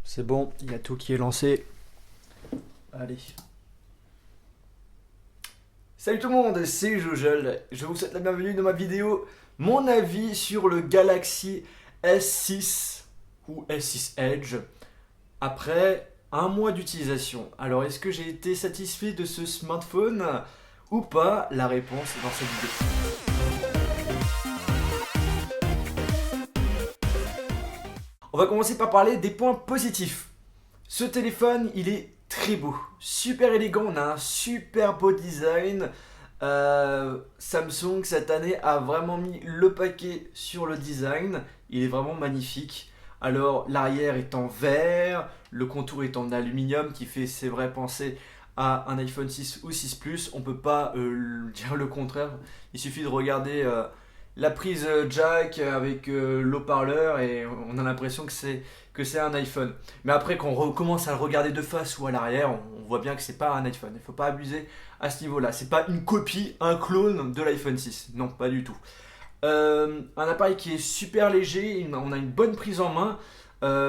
C'est bon, il y a tout qui est lancé. Allez. Salut tout le monde, c'est Jojol. Je vous souhaite la bienvenue dans ma vidéo. Mon avis sur le Galaxy S6 ou S6 Edge après un mois d'utilisation. Alors, est-ce que j'ai été satisfait de ce smartphone ou pas? La réponse est dans cette vidéo. On va commencer par parler des points positifs. Ce téléphone, il est très beau, super élégant, on a un super beau design. Samsung cette année a vraiment mis le paquet sur le design, il est vraiment magnifique. Alors l'arrière est en verre, le contour est en aluminium qui fait, c'est vrai, penser à un iPhone 6 ou 6 Plus. On peut pas dire le contraire, il suffit de regarder la prise jack avec l'haut-parleur et on a l'impression que c'est un iPhone. Mais après, quand on recommence à le regarder de face ou à l'arrière, on voit bien que c'est pas un iPhone. Il faut pas abuser à ce niveau-là. C'est pas une copie, un clone de l'iPhone 6. Non, pas du tout. Un appareil qui est super léger, on a une bonne prise en main.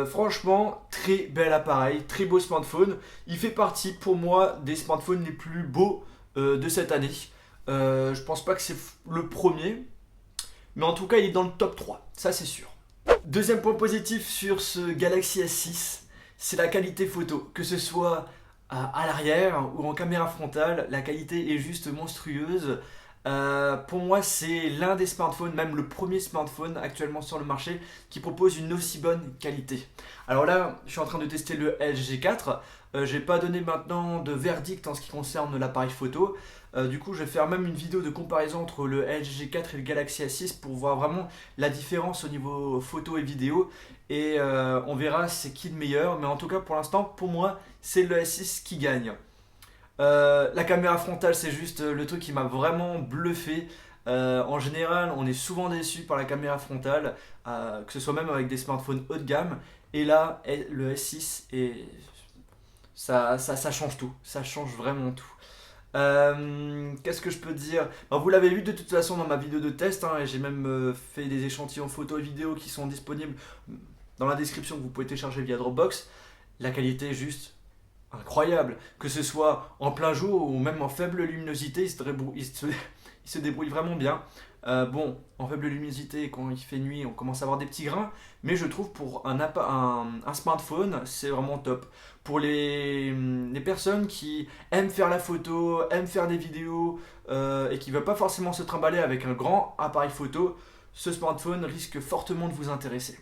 Franchement, très bel appareil, très beau smartphone. Il fait partie pour moi des smartphones les plus beaux de cette année. Je pense pas que c'est le premier, mais en tout cas, il est dans le top 3, ça c'est sûr. Deuxième point positif sur ce Galaxy S6, c'est la qualité photo. Que ce soit à l'arrière ou en caméra frontale, la qualité est juste monstrueuse. Pour moi, c'est l'un des smartphones, même le premier smartphone actuellement sur le marché, qui propose une aussi bonne qualité. Alors là, je suis en train de tester le LG 4. J'ai pas donné maintenant de verdict en ce qui concerne l'appareil photo. Du coup, je vais faire même une vidéo de comparaison entre le LG 4 et le Galaxy S6 pour voir vraiment la différence au niveau photo et vidéo. Et on verra c'est qui le meilleur. Mais en tout cas, pour l'instant, pour moi, c'est le S6 qui gagne. La caméra frontale, c'est juste le truc qui m'a vraiment bluffé. En général, on est souvent déçu par la caméra frontale, que ce soit même avec des smartphones haut de gamme. Et là, le S6, ça change tout. Ça change vraiment tout. Qu'est-ce que je peux dire? Alors, vous l'avez vu de toute façon dans ma vidéo de test, hein, et j'ai même fait des échantillons photos et vidéos qui sont disponibles dans la description que vous pouvez télécharger via Dropbox. La qualité est juste incroyable, que ce soit en plein jour ou même en faible luminosité, il se débrouille vraiment bien. Bon, en faible luminosité, quand il fait nuit, on commence à avoir des petits grains, mais je trouve pour un smartphone, c'est vraiment top. Pour les personnes qui aiment faire la photo, aiment faire des vidéos et qui ne veulent pas forcément se trimballer avec un grand appareil photo, ce smartphone risque fortement de vous intéresser.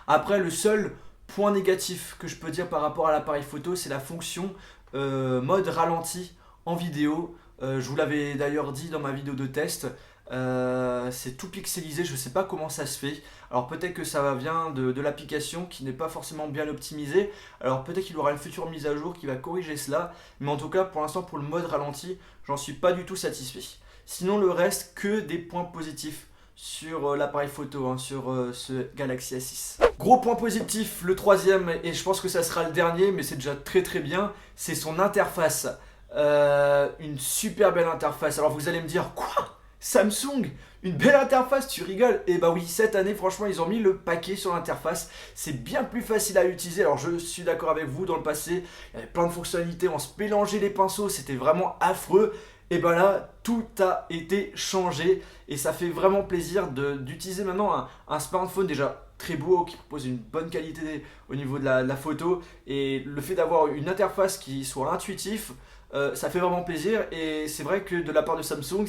Après, le seul point négatif que je peux dire par rapport à l'appareil photo, c'est la fonction mode ralenti en vidéo. Je vous l'avais d'ailleurs dit dans ma vidéo de test. C'est tout pixelisé, je ne sais pas comment ça se fait. Alors peut-être que ça vient de l'application qui n'est pas forcément bien optimisée. Alors peut-être qu'il y aura une future mise à jour qui va corriger cela. Mais en tout cas, pour l'instant, pour le mode ralenti, j'en suis pas du tout satisfait. Sinon, le reste, que des points positifs sur l'appareil photo, hein, sur ce Galaxy S6. Gros point positif, le troisième, et je pense que ça sera le dernier, mais c'est déjà très très bien, c'est son interface. Une super belle interface. Alors vous allez me dire, quoi? Samsung, une belle interface, tu rigoles? Eh bah oui, cette année, franchement, ils ont mis le paquet sur l'interface. C'est bien plus facile à utiliser. Alors je suis d'accord avec vous, dans le passé, il y avait plein de fonctionnalités, on se mélangeait les pinceaux, c'était vraiment affreux. Et ben là, tout a été changé et ça fait vraiment plaisir d'utiliser maintenant un smartphone déjà très beau qui propose une bonne qualité au niveau de la photo, et le fait d'avoir une interface qui soit intuitive, ça fait vraiment plaisir. Et c'est vrai que de la part de Samsung,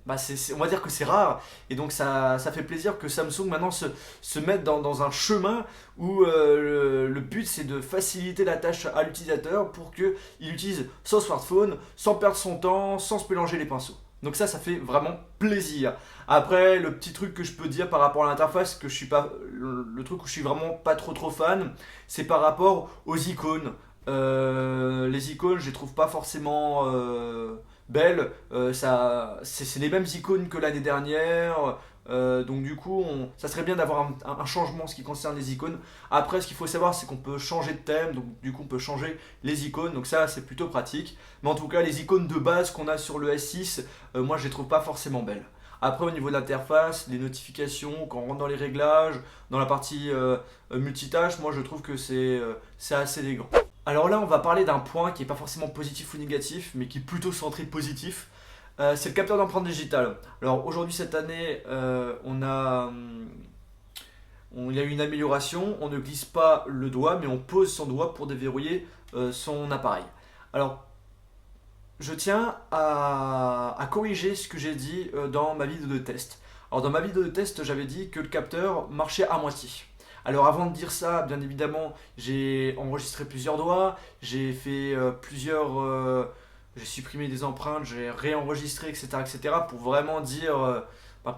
on va dire que c'est rare, et donc ça fait plaisir que Samsung maintenant se mette dans un chemin où le but c'est de faciliter la tâche à l'utilisateur pour qu'il utilise son smartphone sans perdre son temps, sans se mélanger les pinceaux. Donc ça fait vraiment plaisir. Après, le petit truc que je peux dire par rapport à l'interface, que je suis pas, le truc où je suis vraiment pas trop fan, c'est par rapport aux icônes. Les icônes, je les trouve pas forcément belles. C'est les mêmes icônes que l'année dernière. Donc du coup, ça serait bien d'avoir un changement en ce qui concerne les icônes. Après, ce qu'il faut savoir, c'est qu'on peut changer de thème, donc du coup, on peut changer les icônes. Donc ça, c'est plutôt pratique. Mais en tout cas, les icônes de base qu'on a sur le S6, moi, je les trouve pas forcément belles. Après au niveau de l'interface, les notifications, quand on rentre dans les réglages, dans la partie multitâche, moi je trouve que c'est assez élégant. Alors là on va parler d'un point qui n'est pas forcément positif ou négatif, mais qui est plutôt centré positif. C'est le capteur d'empreinte digitale. Alors aujourd'hui cette année il y a eu une amélioration, on ne glisse pas le doigt mais on pose son doigt pour déverrouiller son appareil. Alors je tiens à corriger ce que j'ai dit dans ma vidéo de test. Alors dans ma vidéo de test, j'avais dit que le capteur marchait à moitié. Alors avant de dire ça, bien évidemment, j'ai enregistré plusieurs doigts, j'ai fait j'ai supprimé des empreintes, j'ai réenregistré, etc., pour vraiment dire,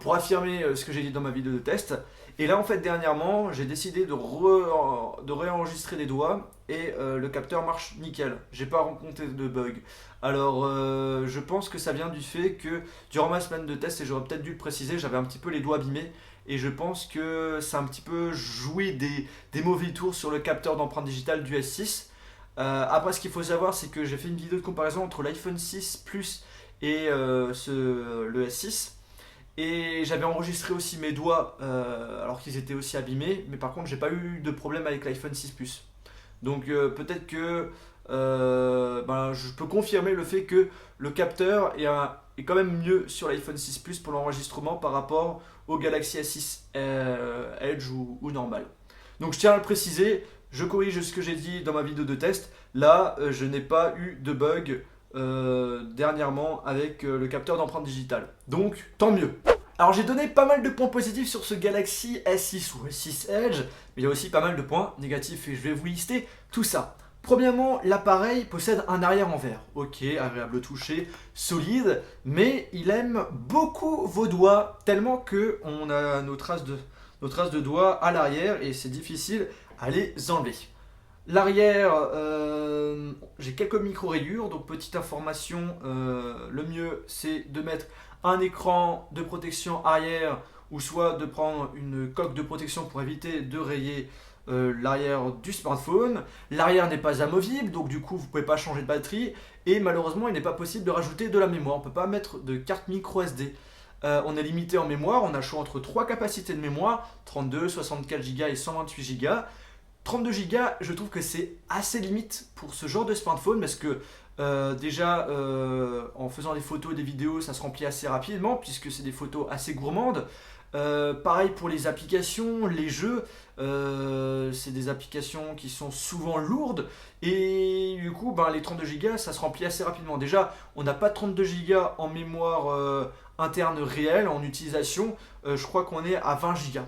pour affirmer ce que j'ai dit dans ma vidéo de test. Et là, en fait, dernièrement, j'ai décidé de réenregistrer des doigts et le capteur marche nickel. J'ai pas rencontré de bug. Alors, je pense que ça vient du fait que durant ma semaine de test, et j'aurais peut-être dû le préciser, j'avais un petit peu les doigts abîmés. Et je pense que ça a un petit peu joué des mauvais tours sur le capteur d'empreinte digitale du S6. Après, ce qu'il faut savoir, c'est que j'ai fait une vidéo de comparaison entre l'iPhone 6 Plus et le S6. Et j'avais enregistré aussi mes doigts alors qu'ils étaient aussi abîmés. Mais par contre, j'ai pas eu de problème avec l'iPhone 6 Plus. Donc peut-être que je peux confirmer le fait que le capteur est quand même mieux sur l'iPhone 6 Plus pour l'enregistrement par rapport au Galaxy S6 Edge ou normal. Donc je tiens à le préciser, je corrige ce que j'ai dit dans ma vidéo de test. Là, je n'ai pas eu de bug dernièrement avec le capteur d'empreinte digitale. Donc tant mieux. Alors j'ai donné pas mal de points positifs sur ce Galaxy S6 ou S6 Edge, mais il y a aussi pas mal de points négatifs et je vais vous lister tout ça. Premièrement, l'appareil possède un arrière en verre. Ok, agréable au toucher, solide, mais il aime beaucoup vos doigts, tellement qu'on a nos traces de doigts à l'arrière et c'est difficile à les enlever. L'arrière, j'ai quelques micro-rayures, donc petite information, le mieux c'est de mettre un écran de protection arrière ou soit de prendre une coque de protection pour éviter de rayer l'arrière du smartphone. L'arrière n'est pas amovible, donc du coup vous ne pouvez pas changer de batterie et malheureusement il n'est pas possible de rajouter de la mémoire, on ne peut pas mettre de carte micro SD. On est limité en mémoire, on a choix entre 3 capacités de mémoire, 32, 64 Go et 128 Go. 32 Go, je trouve que c'est assez limite pour ce genre de smartphone parce que déjà en faisant des photos et des vidéos ça se remplit assez rapidement puisque c'est des photos assez gourmandes. Pareil pour les applications, les jeux, c'est des applications qui sont souvent lourdes et du coup les 32 Go ça se remplit assez rapidement. Déjà on n'a pas de 32 Go en mémoire interne réelle en utilisation, je crois qu'on est à 20 Go.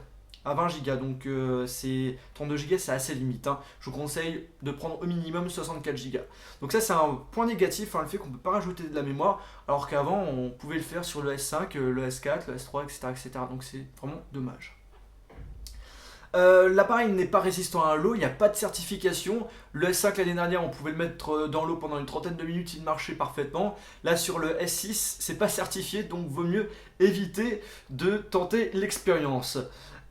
À 20 Go, donc c'est 32 Go c'est assez limite. Je vous conseille de prendre au minimum 64 Go. Donc ça c'est un point négatif, le fait qu'on ne peut pas rajouter de la mémoire, alors qu'avant on pouvait le faire sur le S5, le S4, le S3, etc. Donc c'est vraiment dommage. L'appareil n'est pas résistant à l'eau, il n'y a pas de certification. Le S5 l'année dernière on pouvait le mettre dans l'eau pendant une trentaine de minutes, il marchait parfaitement. Là sur le S6 c'est pas certifié, donc vaut mieux éviter de tenter l'expérience.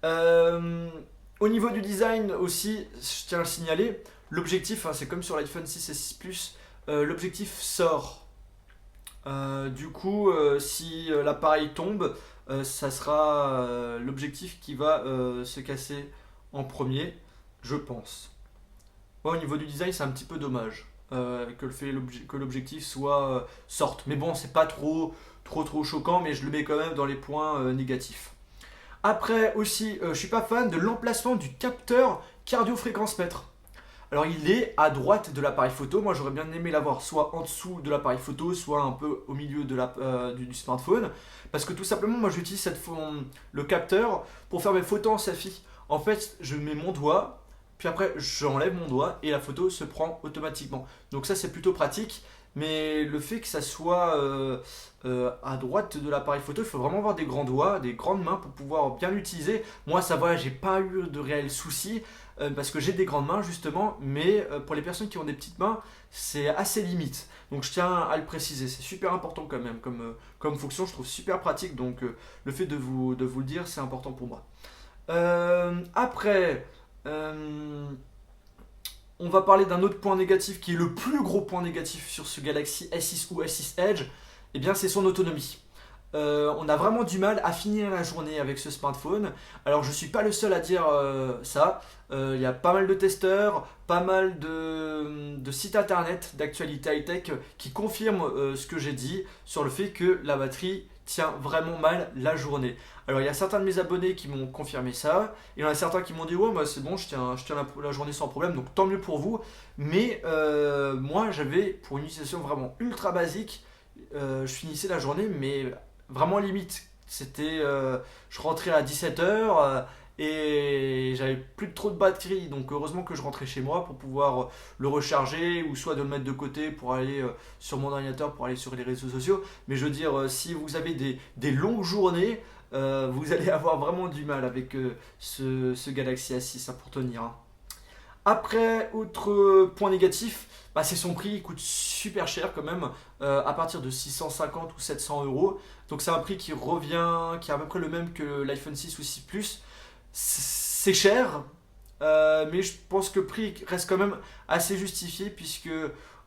Au niveau du design aussi, je tiens à le signaler, l'objectif, c'est comme sur l'iPhone 6 et 6 Plus, l'objectif sort. Du coup, si l'appareil tombe, ça sera l'objectif qui va se casser en premier, je pense. Ouais, au niveau du design, c'est un petit peu dommage que l'objectif soit sorte. Mais bon, c'est pas trop choquant, mais je le mets quand même dans les points négatifs. Après aussi, je suis pas fan de l'emplacement du capteur cardio-fréquence-mètre. Alors il est à droite de l'appareil photo, moi j'aurais bien aimé l'avoir soit en dessous de l'appareil photo, soit un peu au milieu du smartphone. Parce que tout simplement moi j'utilise le capteur pour faire mes photos en selfie. En fait je mets mon doigt, puis après j'enlève mon doigt et la photo se prend automatiquement. Donc ça c'est plutôt pratique. Mais le fait que ça soit à droite de l'appareil photo, il faut vraiment avoir des grands doigts, des grandes mains pour pouvoir bien l'utiliser. Moi ça va, j'ai pas eu de réels soucis parce que j'ai des grandes mains justement, mais pour les personnes qui ont des petites mains, c'est assez limite. Donc je tiens à le préciser, c'est super important quand même comme fonction, je trouve super pratique, donc le fait de vous le dire, c'est important pour moi. Après... on va parler d'un autre point négatif qui est le plus gros point négatif sur ce Galaxy S6 ou S6 Edge, et bien c'est son autonomie. on a vraiment du mal à finir la journée avec ce smartphone. Alors je suis pas le seul à dire ça. Il y a pas mal de testeurs, pas mal de sites internet d'actualité high-tech qui confirment ce que j'ai dit sur le fait que la batterie tient vraiment mal la journée. Alors il y a certains de mes abonnés qui m'ont confirmé ça, il y en a certains qui m'ont dit ouais bah, c'est bon, je tiens la journée sans problème, donc tant mieux pour vous. Mais moi j'avais, pour une utilisation vraiment ultra basique, je finissais la journée mais vraiment limite. C'était, je rentrais à 17h et j'avais plus trop de batterie, donc heureusement que je rentrais chez moi pour pouvoir le recharger ou soit de le mettre de côté pour aller sur mon ordinateur, pour aller sur les réseaux sociaux. Mais je veux dire, si vous avez des longues journées, vous allez avoir vraiment du mal avec ce Galaxy A6 pour tenir, hein. Après, autre point négatif, bah, c'est son prix, il coûte super cher quand même, à partir de 650 ou 700 euros. Donc c'est un prix qui revient, qui est à peu près le même que l'iPhone 6 ou 6 Plus. C'est cher, mais je pense que le prix reste quand même assez justifié puisque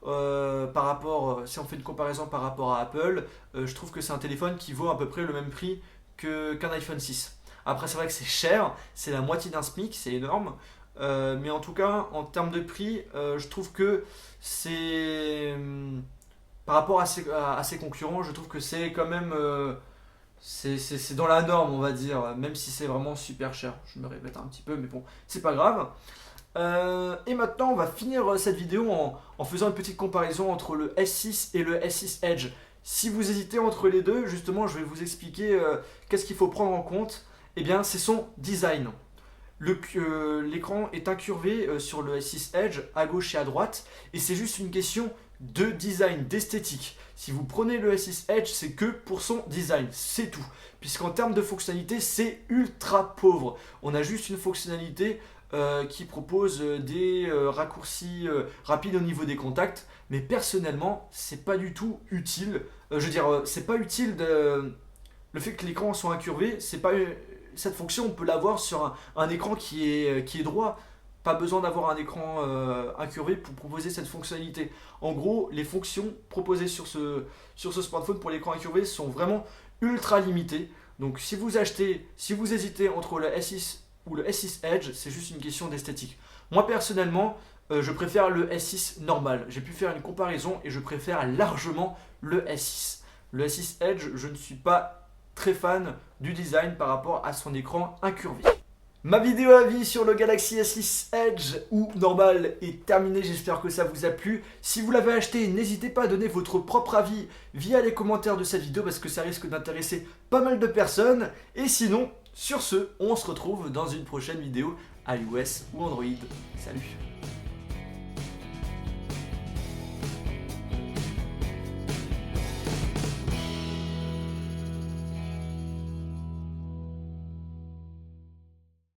par rapport, si on fait une comparaison par rapport à Apple, je trouve que c'est un téléphone qui vaut à peu près le même prix qu'un iPhone 6. Après c'est vrai que c'est cher, c'est la moitié d'un SMIC, c'est énorme. Mais en tout cas, en termes de prix, je trouve que c'est par rapport à ses concurrents, je trouve que c'est quand même c'est dans la norme, on va dire, même si c'est vraiment super cher. Je me répète un petit peu, mais bon, c'est pas grave. Et maintenant, on va finir cette vidéo en faisant une petite comparaison entre le S6 et le S6 Edge. Si vous hésitez entre les deux, justement, je vais vous expliquer qu'est-ce qu'il faut prendre en compte. Eh bien, c'est son design. L'écran est incurvé sur le S6 Edge à gauche et à droite et c'est juste une question de design, d'esthétique. Si vous prenez le S6 Edge, c'est que pour son design, c'est tout. Puisqu'en termes de fonctionnalité, c'est ultra pauvre. On a juste une fonctionnalité qui propose des raccourcis rapides au niveau des contacts, mais personnellement, c'est pas du tout utile. Je veux dire, c'est pas utile le fait que l'écran soit incurvé, c'est pas cette fonction, on peut l'avoir sur un écran qui est droit. Pas besoin d'avoir un écran incurvé pour proposer cette fonctionnalité. En gros, les fonctions proposées sur ce smartphone pour l'écran incurvé sont vraiment ultra limitées. Donc si vous hésitez entre le S6 ou le S6 Edge, c'est juste une question d'esthétique. Moi personnellement, je préfère le S6 normal. J'ai pu faire une comparaison et je préfère largement le S6. Le S6 Edge, je ne suis pas très fan du design par rapport à son écran incurvé. Ma vidéo avis sur le Galaxy S6 Edge ou normal est terminée, j'espère que ça vous a plu. Si vous l'avez acheté, n'hésitez pas à donner votre propre avis via les commentaires de cette vidéo parce que ça risque d'intéresser pas mal de personnes. Et sinon, sur ce, on se retrouve dans une prochaine vidéo iOS ou Android. Salut!